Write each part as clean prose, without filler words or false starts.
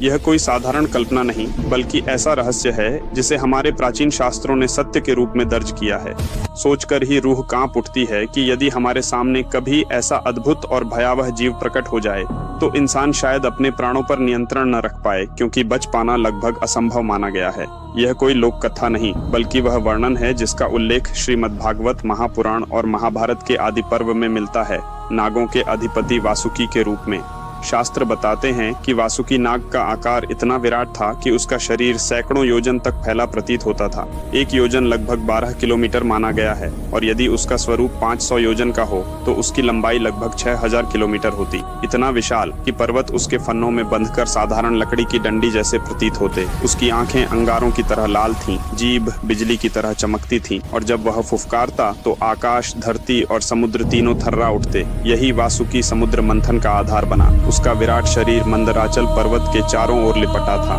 यह कोई साधारण कल्पना नहीं, बल्कि ऐसा रहस्य है जिसे हमारे प्राचीन शास्त्रों ने सत्य के रूप में दर्ज किया है। सोचकर ही रूह कांप उठती है कि यदि हमारे सामने कभी ऐसा अद्भुत और भयावह जीव प्रकट हो जाए तो इंसान शायद अपने प्राणों पर नियंत्रण न रख पाए, क्योंकि बच पाना लगभग असंभव माना गया है। यह कोई लोक कथा नहीं, बल्कि वह वर्णन है जिसका उल्लेख श्रीमद्भागवत, महापुराण और महाभारत के आदि पर्व में मिलता है, नागों के अधिपति वासुकी के रूप में। शास्त्र बताते हैं कि वासुकी नाग का आकार इतना विराट था कि उसका शरीर सैकड़ों योजन तक फैला प्रतीत होता था। एक योजन लगभग 12 किलोमीटर माना गया है, और यदि उसका स्वरूप 500 योजन का हो तो उसकी लंबाई लगभग 6000 किलोमीटर होती। इतना विशाल कि पर्वत उसके फन्नों में बंधकर साधारण लकड़ी की डंडी जैसे प्रतीत होते। उसकी आंखें अंगारों की तरह लाल थीं, जीभ बिजली की तरह चमकती थी, और जब वह फुफकारता तो आकाश, धरती और समुद्र तीनों थर्रा उठते। यही वासुकी समुद्र मंथन का आधार बना। उसका विराट शरीर मंदराचल पर्वत के चारों ओर लिपटा था।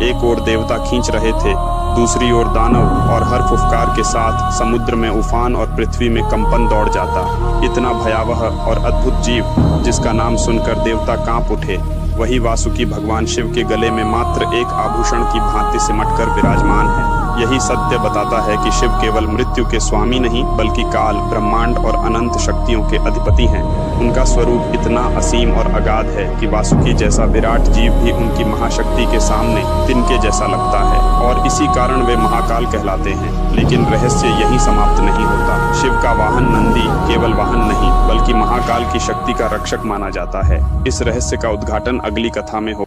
एक ओर देवता खींच रहे थे, दूसरी ओर दानव, और हर फुफकार के साथ समुद्र में उफान और पृथ्वी में कंपन दौड़ जाता। इतना भयावह और अद्भुत जीव जिसका नाम सुनकर देवता कांप उठे, वही वासुकी भगवान शिव के गले में मात्र एक आभूषण की भांति सिमटकर विराजमान है। यही सत्य बताता है कि शिव केवल मृत्यु के स्वामी नहीं, बल्कि काल, ब्रह्मांड और अनंत शक्तियों के अधिपति हैं। उनका स्वरूप इतना असीम और अगाध है कि वासुकी जैसा विराट जीव भी उनकी महाशक्ति के सामने तिनके जैसा लगता है, और इसी कारण वे महाकाल कहलाते हैं। लेकिन रहस्य यही समाप्त नहीं होता। शिव का वाहन नंदी केवल वाहन नहीं, बल्कि महाकाल की शक्ति का रक्षक माना जाता है। इस रहस्य का उद्घाटन अगली कथा में हो।